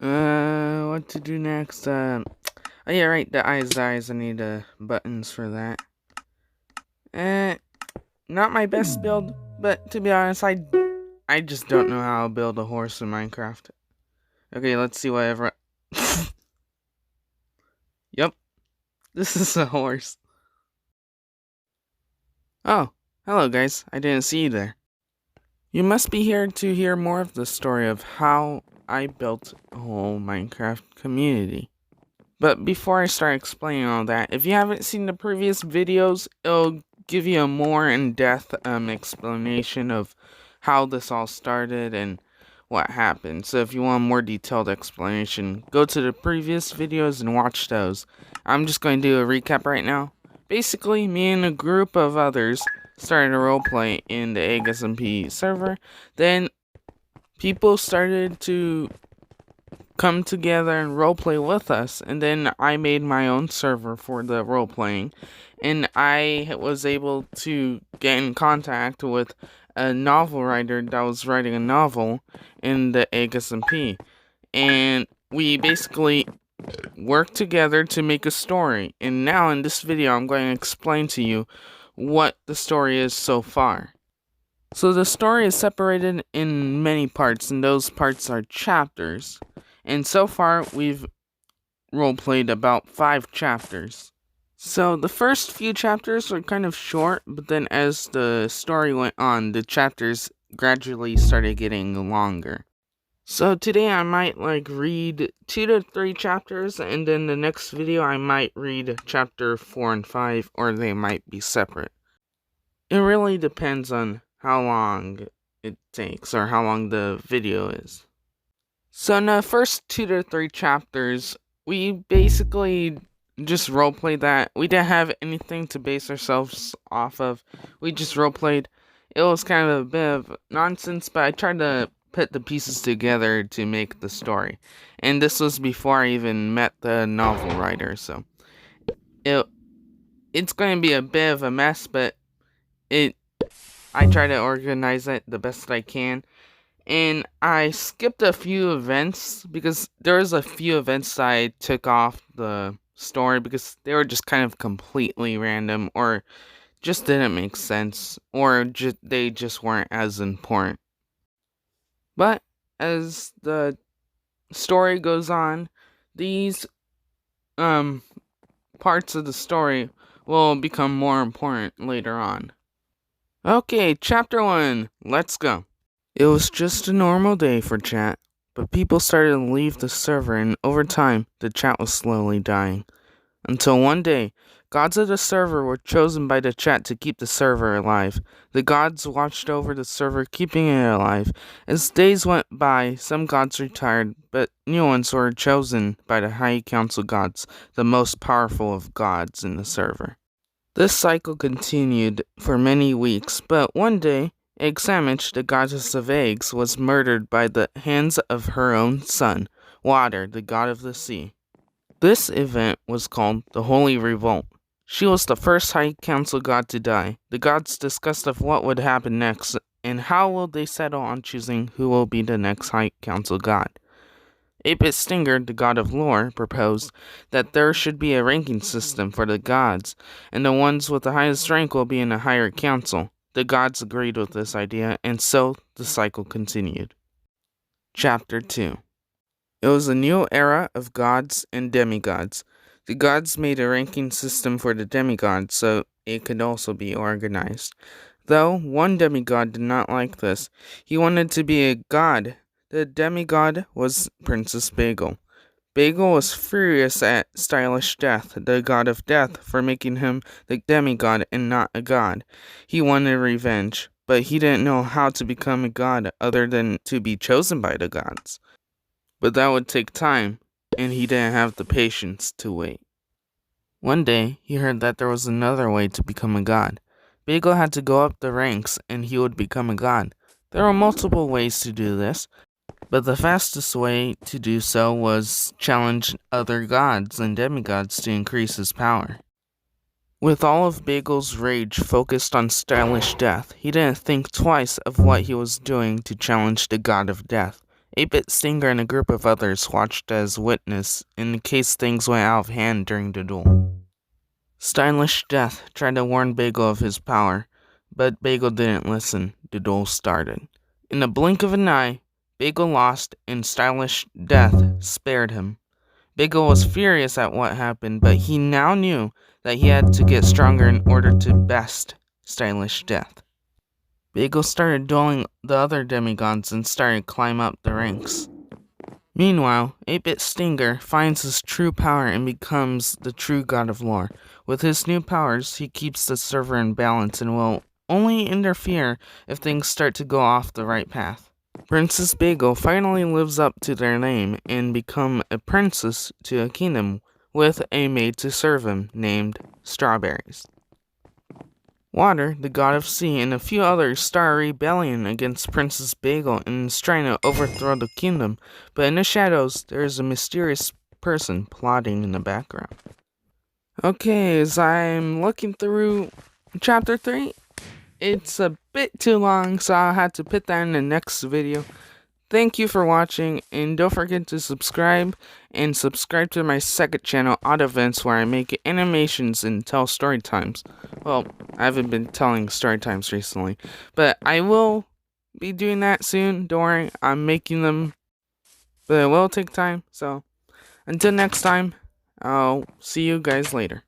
What to do next? Oh yeah, right, the eyes. I need buttons for that. Not my best build, but to be honest, I just don't know how to build a horse in Minecraft. Okay, let's see whatever. Yep, this is a horse. Oh, hello guys, I didn't see you there. You must be here to hear more of the story of how I built a whole Minecraft community. But before I start explaining all that, if you haven't seen the previous videos, it'll give you a more in-depth explanation of how this all started and what happened. So if you want a more detailed explanation, go to the previous videos and watch those. I'm just going to do a recap right now. Basically, me and a group of others started a roleplay in the EEG SMP server. Then people started to come together and roleplay with us, and then I made my own server for the roleplaying, and I was able to get in contact with a novel writer that was writing a novel in the EEG SMP, and we basically worked together to make a story. And now in this video I'm going to explain to you what the story is so far. So the story is separated in many parts, and those parts are chapters. And so far, we've roleplayed about 5 chapters. So the first few chapters were kind of short, but then as the story went on, the chapters gradually started getting longer. So today I might read 2 to 3 chapters, and then the next video I might read chapter 4 and 5, or they might be separate. It really depends on how long it takes, or how long the video is. So in the first 2 to 3 chapters, we basically just roleplayed that. We didn't have anything to base ourselves off of. We just roleplayed. It was kind of a bit of nonsense, but I tried to put the pieces together to make the story. And this was before I even met the novel writer, so it's going to be a bit of a mess, but I try to organize it the best I can. And I skipped a few events because there was a few events I took off the story because they were just kind of completely random, or just didn't make sense, or they just weren't as important. But as the story goes on, these parts of the story will become more important later on. Okay, chapter 1, let's go. It was just a normal day for chat, but people started to leave the server, and over time, the chat was slowly dying. Until one day, gods of the server were chosen by the chat to keep the server alive. The gods watched over the server, keeping it alive. As days went by, some gods retired, but new ones were chosen by the High Council gods, the most powerful of gods in the server. This cycle continued for many weeks, but one day, EEG SMP, the goddess of eggs, was murdered by the hands of her own son, Water, the god of the sea. This event was called the Holy Revolt. She was the first High Council god to die. The gods discussed of what would happen next, and how will they settle on choosing who will be the next High Council god. 8-Bit Stinger, the god of lore, proposed that there should be a ranking system for the gods, and the ones with the highest rank will be in a higher council. The gods agreed with this idea, and so the cycle continued. Chapter 2. It was a new era of gods and demigods. The gods made a ranking system for the demigods, so it could also be organized. Though one demigod did not like this, he wanted to be a god. The demigod was Princess Bagel. Bagel was furious at Stylish Death, the god of death, for making him the demigod and not a god. He wanted revenge, but he didn't know how to become a god other than to be chosen by the gods. But that would take time, and he didn't have the patience to wait. One day, he heard that there was another way to become a god. Bagel had to go up the ranks, and he would become a god. There were multiple ways to do this, but the fastest way to do so was challenge other gods and demigods to increase his power. With all of Bagel's rage focused on Stylish Death, he didn't think twice of what he was doing to challenge the god of death. 8-Bit Stinger and a group of others watched as witness in case things went out of hand during the duel. Stylish Death tried to warn Bagel of his power, but Bagel didn't listen. The duel started. In the blink of an eye, Bagel lost and Stylish Death spared him. Bagel was furious at what happened, but he now knew that he had to get stronger in order to best Stylish Death. Bagel started dueling the other demigods and started to climb up the ranks. Meanwhile, 8-Bit Stinger finds his true power and becomes the true god of lore. With his new powers, he keeps the server in balance and will only interfere if things start to go off the right path. Princess Bagel finally lives up to their name and become a princess to a kingdom with a maid to serve him named Strawberries. Water, the god of sea, and a few others start a rebellion against Princess Bagel and is trying to overthrow the kingdom, but in the shadows, there is a mysterious person plotting in the background. Okay, as I'm looking through Chapter 3, it's a bit too long, so I'll have to put that in the next video. Thank you for watching, and don't forget to subscribe to my second channel, Odd Events, where I make animations and tell story times. Well, I haven't been telling story times recently, but I will be doing that soon. Don't worry, I'm making them, but it will take time. So, until next time, I'll see you guys later.